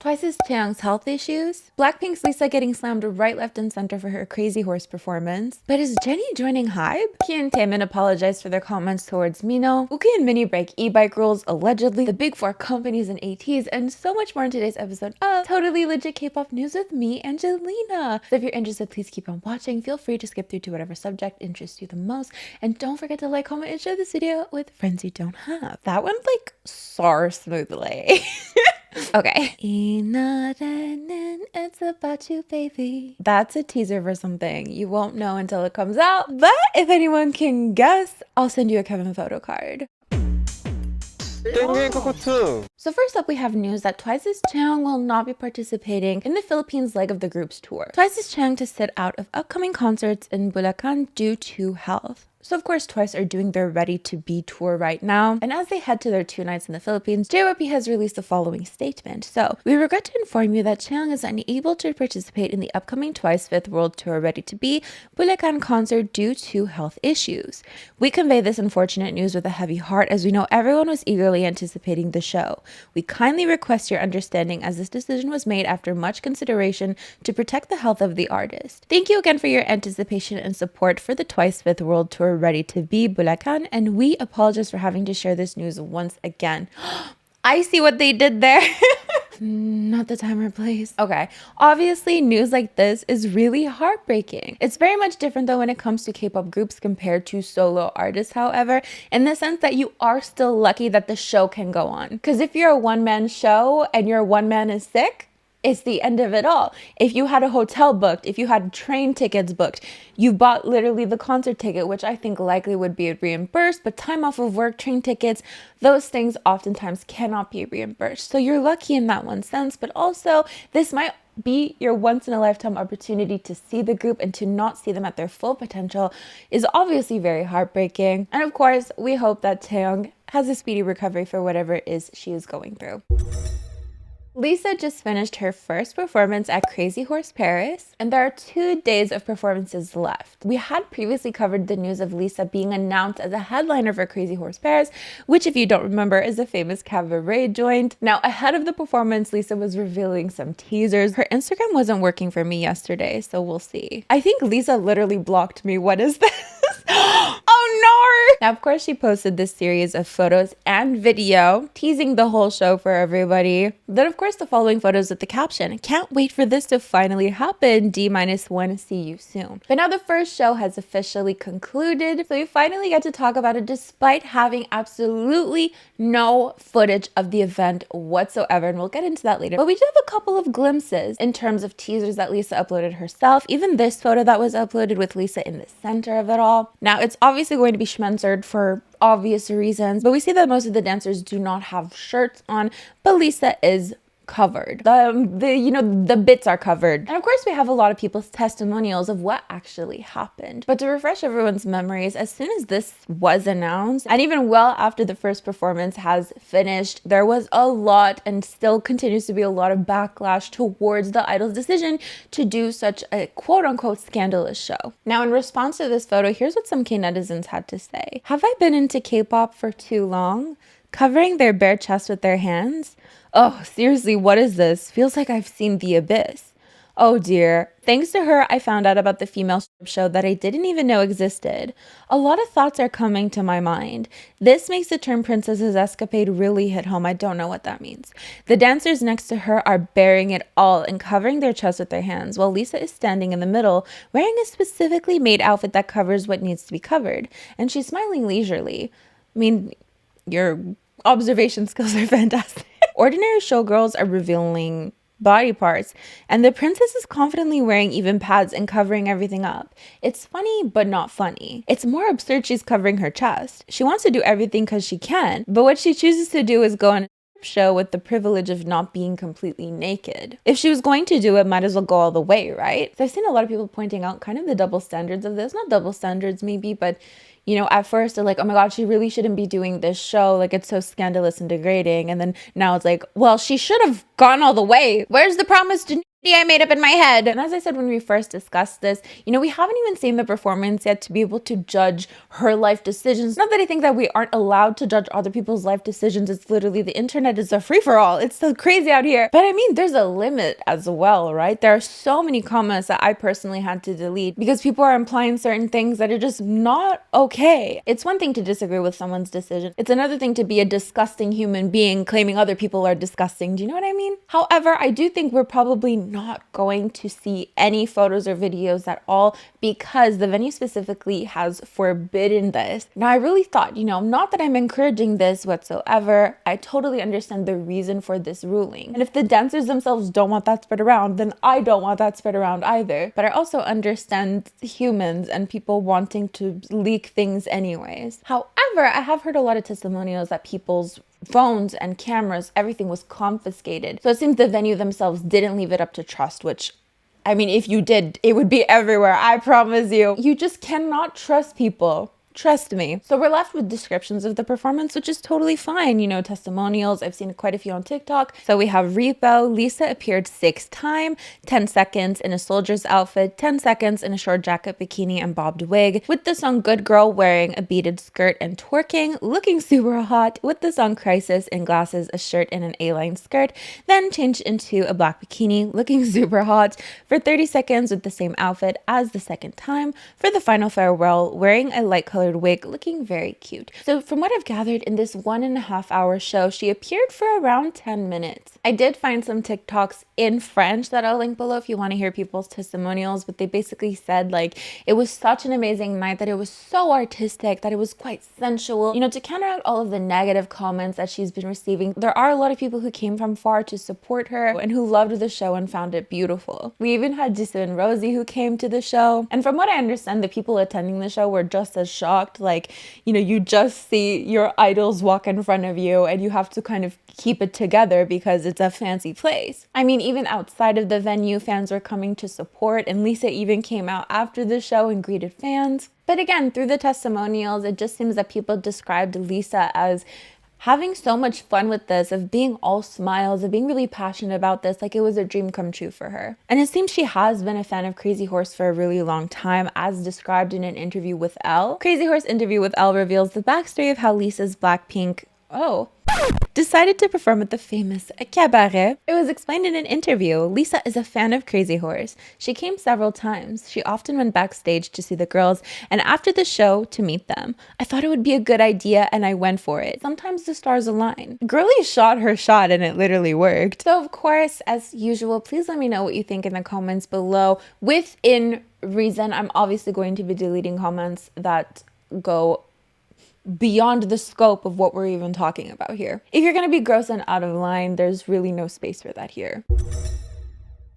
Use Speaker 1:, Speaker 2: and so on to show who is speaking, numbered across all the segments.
Speaker 1: Twice's Chaeyoung's health issues, Blackpink's Lisa getting slammed right, left, and center for her crazy horse performance, but is Jennie joining Hybe? Yuqi and Taemin apologized for their comments towards Minho, Yuqi and Minnie break e-bike rules, allegedly, the big four companies and Ateez, and so much more in today's episode of Totally Legit K-pop News with me, Angelina. So if you're interested, please keep on watching. Feel free to skip through to whatever subject interests you the most, and don't forget to like, comment, and share this video with friends you don't have. That went like so smoothly. Okay. It's about you, baby. That's a teaser for something. You won't know until it comes out. But if anyone can guess, I'll send you a Kevin photo card. So first up, we have news that Twice's Chaeyoung will not be participating in the Philippines leg of the group's tour. Twice's Chaeyoung to sit out of upcoming concerts in Bulacan due to health. So of course, Twice are doing their Ready to Be tour right now, and as they head to their 2 nights in the Philippines, JYP has released the following statement. So, we regret to inform you that Chaeyoung is unable to participate in the upcoming Twice 5th World Tour Ready to Be Bulacan concert due to health issues. We convey this unfortunate news with a heavy heart as we know everyone was eagerly anticipating the show. We kindly request your understanding as this decision was made after much consideration to protect the health of the artist. Thank you again for your anticipation and support for the Twice 5th World Tour Ready to Be Bulacan, and we apologize for having to share this news once again. I see what they did there. Not the timer, please. Okay, obviously news like this is really heartbreaking. It's very much different though when it comes to K-pop groups compared to solo artists, however, in the sense that you are still lucky that the show can go on. Because if you're a one-man show and your one man is sick, it's the end of it all. If you had a hotel booked, if you had train tickets booked, you bought literally the concert ticket, which I think likely would be reimbursed, but time off of work, train tickets, those things oftentimes cannot be reimbursed. So you're lucky in that one sense, but also this might be your once-in-a-lifetime opportunity to see the group, and to not see them at their full potential is obviously very heartbreaking. And of course, we hope that Chaeyoung has a speedy recovery for whatever it is she is going through. Lisa just finished her first performance at Crazy Horse Paris, and there are 2 days of performances left. We had previously covered the news of Lisa being announced as a headliner for Crazy Horse Paris, which, if you don't remember, is a famous cabaret joint. Now, ahead of the performance, Lisa was revealing some teasers. Her Instagram wasn't working for me yesterday, so we'll see. I think Lisa literally blocked me. What is this? Oh no! Now, of course, she posted this series of photos and video teasing the whole show for everybody. Then, of course, the following photos with the caption, "Can't wait for this to finally happen. D-1, see you soon." But now the first show has officially concluded, so we finally get to talk about it despite having absolutely no footage of the event whatsoever, and we'll get into that later. But we do have a couple of glimpses in terms of teasers that Lisa uploaded herself. Even this photo that was uploaded with Lisa in the center of it all. Now, it's obviously going to be schmencered for obvious reasons, but we see that most of the dancers do not have shirts on, but Lisa is covered. The bits are covered. And of course, we have a lot of people's testimonials of what actually happened. But to refresh everyone's memories, as soon as this was announced, and even well after the first performance has finished, there was a lot, and still continues to be a lot, of backlash towards the i-dle's decision to do such a quote-unquote scandalous show. Now, in response to this photo, here's what some K-netizens had to say. "Have I been into K-pop for too long? Covering their bare chest with their hands? Oh, seriously, what is this? Feels like I've seen The Abyss. Oh dear. Thanks to her, I found out about the female strip show that I didn't even know existed. A lot of thoughts are coming to my mind. This makes the term princess's escapade really hit home. I don't know what that means. The dancers next to her are bearing it all and covering their chests with their hands, while Lisa is standing in the middle, wearing a specifically made outfit that covers what needs to be covered. And she's smiling leisurely. I mean, your observation skills are fantastic." Ordinary showgirls are revealing body parts, and the princess is confidently wearing even pads and covering everything up. It's funny, but not funny. It's more absurd she's covering her chest. She wants to do everything because she can, but what she chooses to do is go on a show with the privilege of not being completely naked. If she was going to do it, might as well go all the way, right? So I've seen a lot of people pointing out kind of the double standards of this. Not double standards maybe, but you know, at first they're like, oh my god, she really shouldn't be doing this show, like it's so scandalous and degrading. And then now it's like, well, she should have gone all the way. Where's the promise to I made up in my head. And as I said when we first discussed this, you know, we haven't even seen the performance yet to be able to judge her life decisions. Not that I think that we aren't allowed to judge other people's life decisions. It's literally, the internet is a free-for-all. It's so crazy out here. But I mean, there's a limit as well, right? There are so many comments that I personally had to delete because people are implying certain things that are just not okay. It's one thing to disagree with someone's decision. It's another thing to be a disgusting human being claiming other people are disgusting. Do you know what I mean? However, I do think we're probably not going to see any photos or videos at all because the venue specifically has forbidden this. Now, I really thought, you know, not that I'm encouraging this whatsoever. I totally understand the reason for this ruling. And if the dancers themselves don't want that spread around, then I don't want that spread around either. But I also understand humans and people wanting to leak things anyways. However, I have heard a lot of testimonials that people's phones and cameras, everything was confiscated. So it seems the venue themselves didn't leave it up to trust, which, I mean, if you did, it would be everywhere. I promise you. You just cannot trust people. Trust me. So we're left with descriptions of the performance, which is totally fine. You know, testimonials. I've seen quite a few on TikTok. So we have Repo. Lisa appeared 6 times, 10 seconds in a soldier's outfit, 10 seconds in a short jacket, bikini, and bobbed wig. With the song Good Girl wearing a beaded skirt and twerking, looking super hot. With the song Crisis in glasses, a shirt, and an A-line skirt. Then changed into a black bikini, looking super hot for 30 seconds with the same outfit as the second time. For the final farewell, wearing a light colored wig, looking very cute. So from what I've gathered in this 1.5 hour show, she appeared for around 10 minutes. I did find some TikToks in French that I'll link below if you want to hear people's testimonials, but they basically said like it was such an amazing night, that it was so artistic, that it was quite sensual. You know, to counteract all of the negative comments that she's been receiving, there are a lot of people who came from far to support her and who loved the show and found it beautiful. We even had Jisoo and Rosie who came to the show, and from what I understand, the people attending the show were just as shocked. Like, you know, you just see your idols walk in front of you and you have to kind of keep it together because it's a fancy place. I mean, even outside of the venue, fans were coming to support, and Lisa even came out after the show and greeted fans. But again, through the testimonials, it just seems that people described Lisa as having so much fun with this, of being all smiles, of being really passionate about this, like it was a dream come true for her. And it seems she has been a fan of Crazy Horse for a really long time, as described in an interview with Elle. Crazy Horse interview with Elle reveals the backstory of how Lisa's BLACKPINK decided to perform at the famous cabaret. It was explained in an interview. Lisa is a fan of Crazy Horse. She came several times. She often went backstage to see the girls, and after the show to meet them. I thought it would be a good idea and I went for it. Sometimes the stars align. Girlie shot her shot and it literally worked. So of course, as usual, please let me know what you think in the comments below. Within reason, I'm obviously going to be deleting comments that go beyond the scope of what we're even talking about here. If you're gonna be gross and out of line, there's really no space for that here.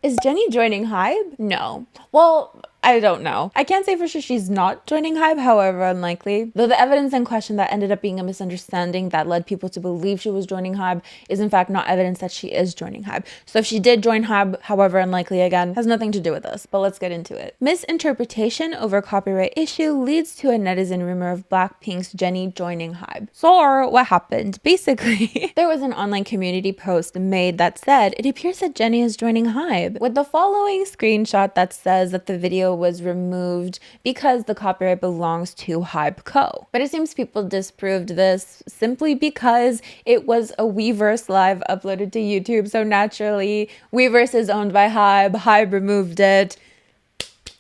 Speaker 1: Is Jennie joining Hybe? No. Well, I don't know. I can't say for sure she's not joining Hybe, however unlikely. Though the evidence in question that ended up being a misunderstanding that led people to believe she was joining Hybe is in fact not evidence that she is joining Hybe. So if she did join Hybe, however unlikely, again, has nothing to do with us, but let's get into it. Misinterpretation over copyright issue leads to a netizen rumor of BLACKPINK's Jennie joining Hybe. So what happened? Basically, there was an online community post made that said, it appears that Jennie is joining Hybe, with the following screenshot that says that the video was removed because the copyright belongs to Hybe Co. But it seems people disproved this simply because it was a Weverse live uploaded to YouTube. So naturally, Weverse is owned by Hybe. Hybe removed it.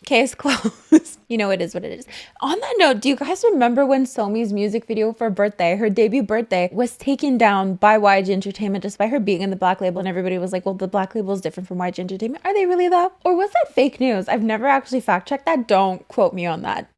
Speaker 1: Case closed. You know, it is what it is. On that note, do you guys remember when Somi's music video for birthday, her debut birthday, was taken down by YG Entertainment despite her being in the Black Label, and everybody was like, well, the Black Label is different from YG Entertainment. Are they really though? Or was that fake news? I've never actually fact checked that. Don't quote me on that.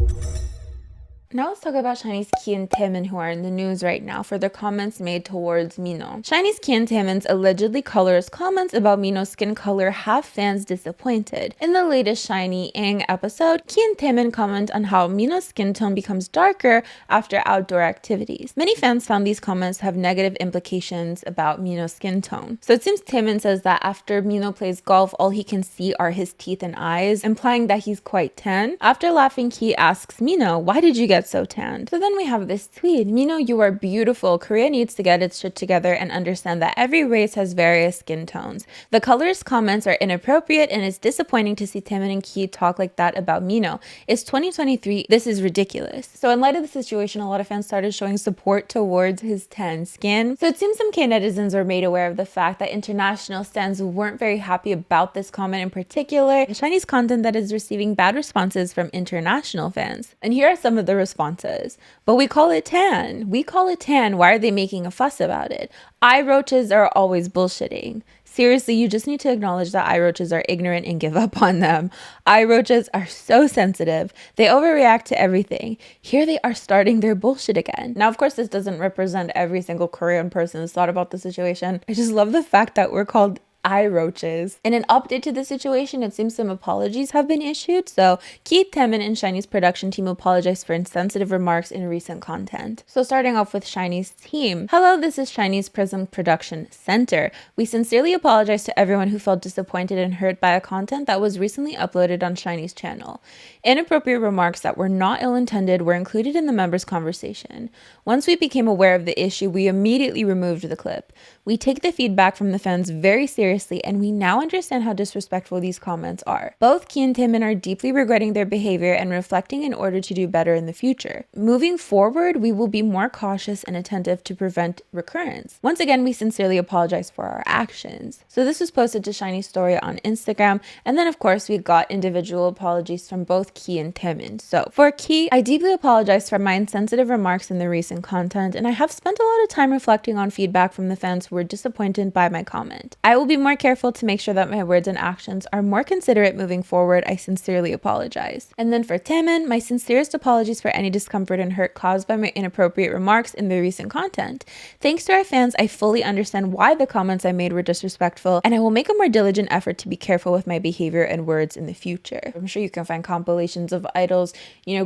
Speaker 1: Now let's talk about SHINee's Key and Taemin, who are in the news right now for their comments made towards Minho. SHINee's Key and Taemin's allegedly colorist comments about Minho's skin color have fans disappointed. In the latest SHINee episode, Key and Taemin comment on how Minho's skin tone becomes darker after outdoor activities. Many fans found these comments have negative implications about Minho's skin tone. So it seems Taemin says that after Minho plays golf, all he can see are his teeth and eyes, implying that he's quite tan. After laughing, Key asks Minho, why did you get get so tanned. So then we have this tweet. Minho, you are beautiful. Korea needs to get its shit together and understand that every race has various skin tones. The colorist comments are inappropriate and it's disappointing to see Taemin and Key talk like that about Minho. It's 2023. This is ridiculous. So in light of the situation, a lot of fans started showing support towards his tan skin. So it seems some K-netizens were made aware of the fact that international stans weren't very happy about this comment in particular. SHINee's content that is receiving bad responses from international fans. And here are some of the responses. But we call it tan. We call it tan. Why are they making a fuss about it? Eye roaches are always bullshitting. Seriously, you just need to acknowledge that eye roaches are ignorant and give up on them. Eye roaches are so sensitive. They overreact to everything. Here they are starting their bullshit again. Now, of course, this doesn't represent every single Korean person who's thought about the situation. I just love the fact that we're called eye roaches. In an update to the situation, it seems some apologies have been issued. So Keith, Taemin, and SHINee's production team apologized for insensitive remarks in recent content. So starting off with SHINee's team. Hello, this is SHINee's Prism Production Center. We sincerely apologize to everyone who felt disappointed and hurt by a content that was recently uploaded on SHINee's channel. Inappropriate remarks that were not ill-intended were included in the members' conversation. Once we became aware of the issue, we immediately removed the clip. We take the feedback from the fans very seriously, and we now understand how disrespectful these comments are. Both Key and Taemin are deeply regretting their behavior and reflecting in order to do better in the future. Moving forward, we will be more cautious and attentive to prevent recurrence. Once again, we sincerely apologize for our actions. So this was posted to SHINee's story on Instagram, and then of course we got individual apologies from both Key and Taemin. So for Key, I deeply apologize for my insensitive remarks in the recent content, and I have spent a lot of time reflecting on feedback from the fans who were disappointed by my comment. I will be more careful to make sure that my words and actions are more considerate moving forward. I sincerely apologize. And then for Taemin, my sincerest apologies for any discomfort and hurt caused by my inappropriate remarks in the recent content. Thanks to our fans, I fully understand why the comments I made were disrespectful, and I will make a more diligent effort to be careful with my behavior and words in the future. I'm sure you can find compilations of idols,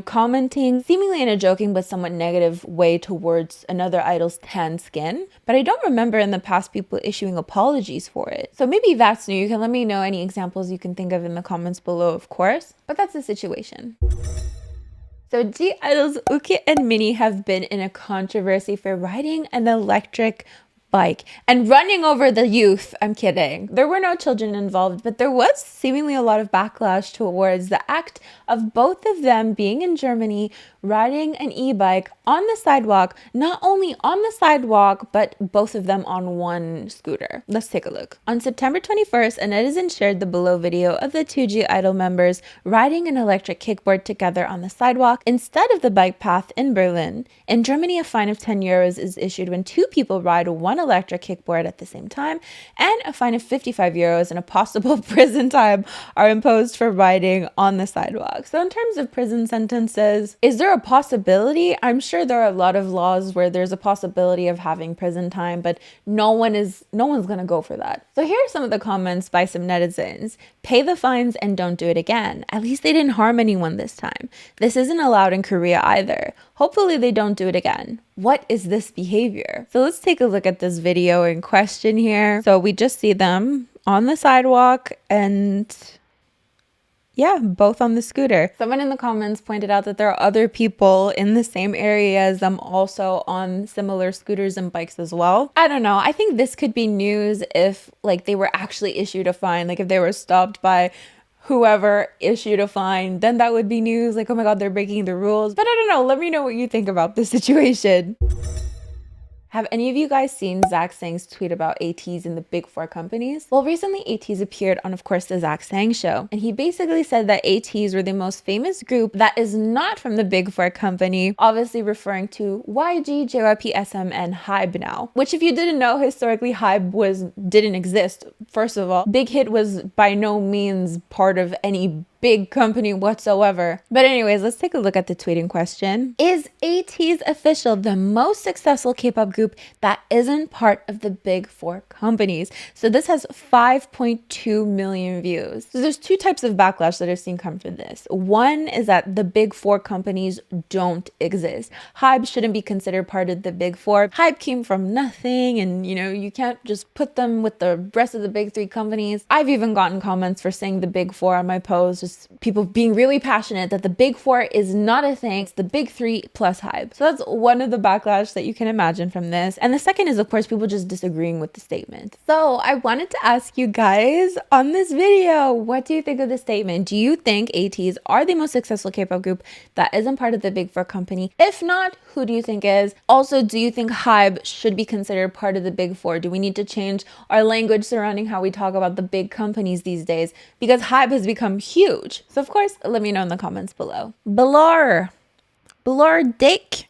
Speaker 1: commenting seemingly in a joking but somewhat negative way towards another idol's tan skin, but I don't remember in the past people issuing apologies for it. So maybe that's new. You can let me know any examples you can think of in the comments below, of course, but that's the situation. So G-idols Yuqi and Minnie have been in a controversy for riding an electric bike and running over the youth. I'm kidding. There were no children involved, but there was seemingly a lot of backlash towards the act of both of them being in Germany riding an e-bike on the sidewalk, not only on the sidewalk, but both of them on one scooter. Let's take a look. On September 21st, a netizen shared the below video of the two G-idol members riding an electric kickboard together on the sidewalk instead of the bike path in Berlin. In Germany, a fine of 10 euros is issued when two people ride one electric kickboard at the same time, and a fine of 55 euros and a possible prison time are imposed for riding on the sidewalk. So in terms of prison sentences, is there a possibility? I'm sure there are a lot of laws where there's a possibility of having prison time, but no one's gonna go for that. So here are some of the comments by some netizens. Pay the fines and don't do it again. At least they didn't harm anyone this time. This isn't allowed in Korea either. Hopefully they don't do it again. What is this behavior? So let's take a look at this video in question here. So we just see them on the sidewalk and yeah, both on the scooter. Someone in the comments pointed out that there are other people in the same area as them also on similar scooters and bikes as well. I don't know. I think this could be news if they were actually issued a fine, if they were stopped by whoever issued a fine, then that would be news. Oh my God, they're breaking the rules. But I don't know. Let me know what you think about this situation. Have any of you guys seen Zach Sang's tweet about Ateez and the big four companies? Well, recently Ateez appeared on, of course, the Zach Sang show, and he basically said that Ateez were the most famous group that is not from the big four company, obviously referring to YG, JYP, SM, and Hybe now. Which, if you didn't know, historically Hybe didn't exist. First of all, Big Hit was by no means part of any big company whatsoever. But anyways, let's take a look at the tweet in question. Is Ateez official the most successful K-pop group that isn't part of the big four companies? So this has 5.2 million views. So there's two types of backlash that I've seen come from this. One is that the big four companies don't exist. Hybe shouldn't be considered part of the big four. Hybe came from nothing, and you can't just put them with the rest of the big three companies. I've even gotten comments for saying the big four on my post, just just people being really passionate that the big four is not a thing. It's the big three plus Hybe. So that's one of the backlash that you can imagine from this. And the second is, of course, people just disagreeing with the statement. So I wanted to ask you guys on this video, what do you think of the statement? Do you think Ateez are the most successful K-pop group that isn't part of the big four company? If not, who do you think is? Also, do you think Hybe should be considered part of the big four? Do we need to change our language surrounding how we talk about the big companies these days? Because Hybe has become huge. So of course, let me know in the comments below. Blur dick.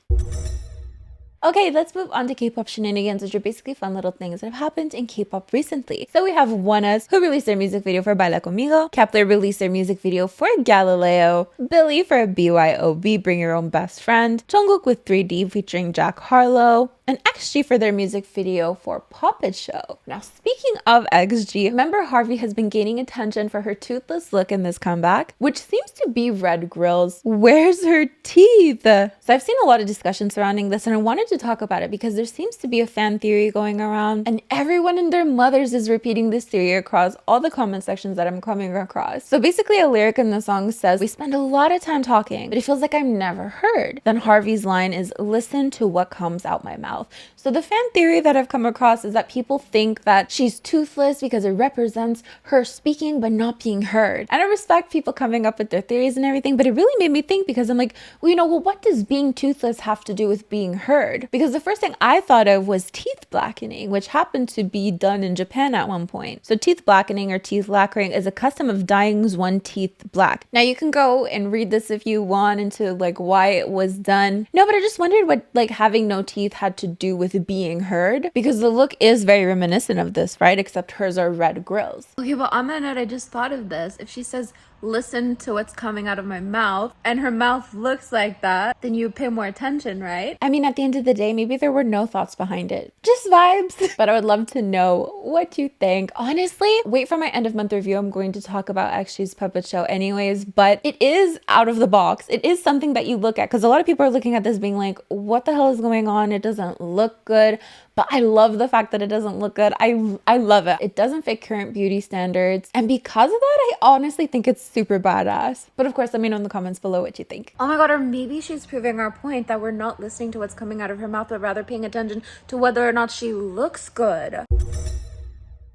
Speaker 1: Okay, let's move on to Kpop Shenanigans, which are basically fun little things that have happened in K-pop recently. So we have ONEUS, who released their music video for Baila Conmigo. Kepler released their music video for Galileo. Billy for BYOB, Bring Your Own Best Friend. Jungkook with 3D featuring Jack Harlow. And XG for their music video for Puppet Show. Now, speaking of XG, remember Harvey has been gaining attention for her toothless look in this comeback, which seems to be red grills. Where's her teeth? So I've seen a lot of discussion surrounding this, and I wanted to talk about it because there seems to be a fan theory going around, and everyone and their mothers is repeating this theory across all the comment sections that I'm coming across. So basically, a lyric in the song says, "We spend a lot of time talking, but it feels like I'm never heard." Then Harvey's line is, "Listen to what comes out my mouth." So the fan theory that I've come across is that people think that she's toothless because it represents her speaking but not being heard. And I respect people coming up with their theories and everything, but it really made me think because I'm like, well, what does being toothless have to do with being heard? Because the first thing I thought of was teeth blackening, which happened to be done in Japan at one point. So teeth blackening or teeth lacquering is a custom of dyeing one's teeth black. Now you can go and read this if you want into like why it was done. No, but I just wondered what like having no teeth had to do with being heard, because the look is very reminiscent of this, right? Except hers are red grills. Okay, but on that note, I just thought of this. If she says, "Listen to what's coming out of my mouth," and her mouth looks like that, then you pay more attention, right? I mean, at the end of the day, maybe there were no thoughts behind it. Just vibes. But I would love to know what you think. Honestly, wait for my end of month review. I'm going to talk about XG's Puppet Show anyways, but it is out of the box. It is something that you look at, because a lot of people are looking at this being like, what the hell is going on? It doesn't look good. But I love the fact that it doesn't look good. I love it. It doesn't fit current beauty standards. And because of that, I honestly think it's super badass. But of course, let me know in the comments below what you think. Oh my god, or maybe she's proving our point that we're not listening to what's coming out of her mouth, but rather paying attention to whether or not she looks good.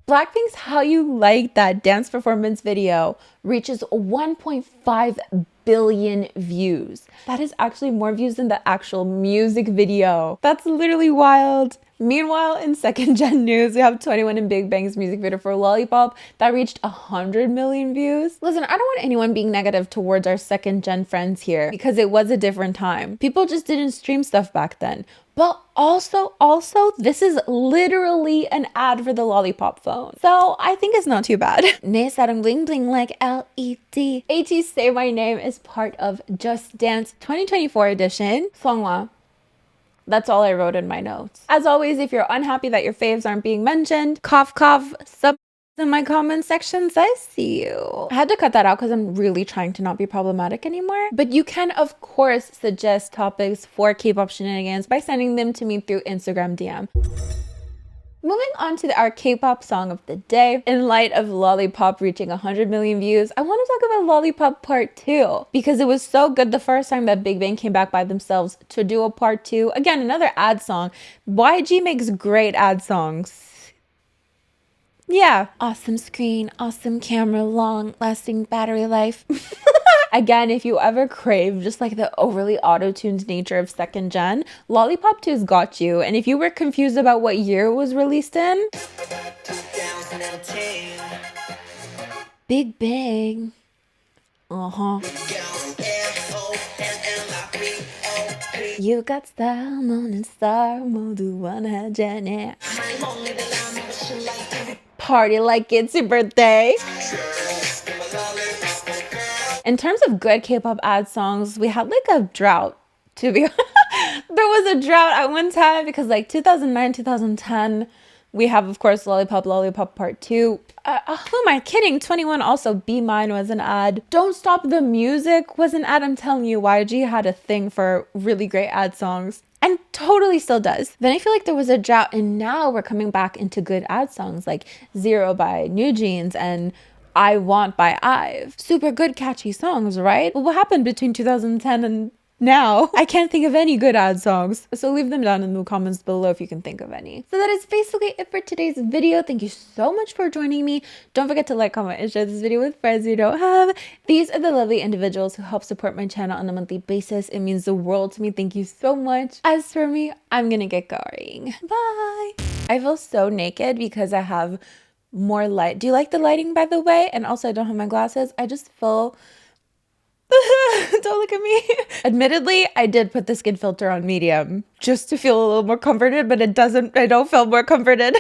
Speaker 1: BLACKPINK's How You Like That dance performance video reaches 1.5 billion views. That is actually more views than the actual music video. That's literally wild. Meanwhile, in second gen news, we have 21 and Big Bang's music video for Lollipop that reached 100 million views. Listen, I don't want anyone being negative towards our second gen friends here because it was a different time. People just didn't stream stuff back then. But also, this is literally an ad for the Lollipop phone. So I think it's not too bad. Ne sarang bling bling like LED. Ateez Say My Name is part of Just Dance 2024 edition. Songhwa. That's all I wrote in my notes. As always, if you're unhappy that your faves aren't being mentioned, cough, sub in my comment sections, I see you. I had to cut that out because I'm really trying to not be problematic anymore. But you can, of course, suggest topics for Kpop Shenanigans by sending them to me through Instagram DM. Moving on to our K-pop song of the day. In light of Lollipop reaching 100 million views, I want to talk about Lollipop Part 2 because it was so good the first time that Big Bang came back by themselves to do a Part 2. Again, another ad song. YG makes great ad songs. Yeah. Awesome screen, awesome camera, long-lasting battery life. Again, if you ever crave just like the overly auto-tuned nature of second gen, Lollipop 2's got you. And if you were confused about what year it was released in, 2010. Big Bang. You got style, morning star, 모두 원하잖아. Party like it's your birthday. In terms of good K-pop ad songs, we had like a drought, to be honest. There was a drought at one time because like 2009, 2010, we have, of course, Lollipop Part 2. Who am I kidding? 21 also, Be Mine was an ad. Don't Stop the Music was an ad. I'm telling you, YG had a thing for really great ad songs. And totally still does. Then I feel like there was a drought and now we're coming back into good ad songs like Zero by New Jeans and I Want by IVE. Super good catchy songs, right? Well, what happened between 2010 and now? I can't think of any good ad songs, so leave them down in the comments below if you can think of any. So that is basically it for today's video. Thank you so much for joining me. Don't forget to like, comment, and share this video with friends you don't have. These are the lovely individuals who help support my channel on a monthly basis. It means the world to me. Thank you so much. As for me, I'm gonna get going. Bye. I feel so naked because I have more light. Do you like the lighting, by the way? And also, I don't have my glasses. I just feel don't look at me. Admittedly, I did put the skin filter on medium just to feel a little more comforted, but I don't feel more comforted.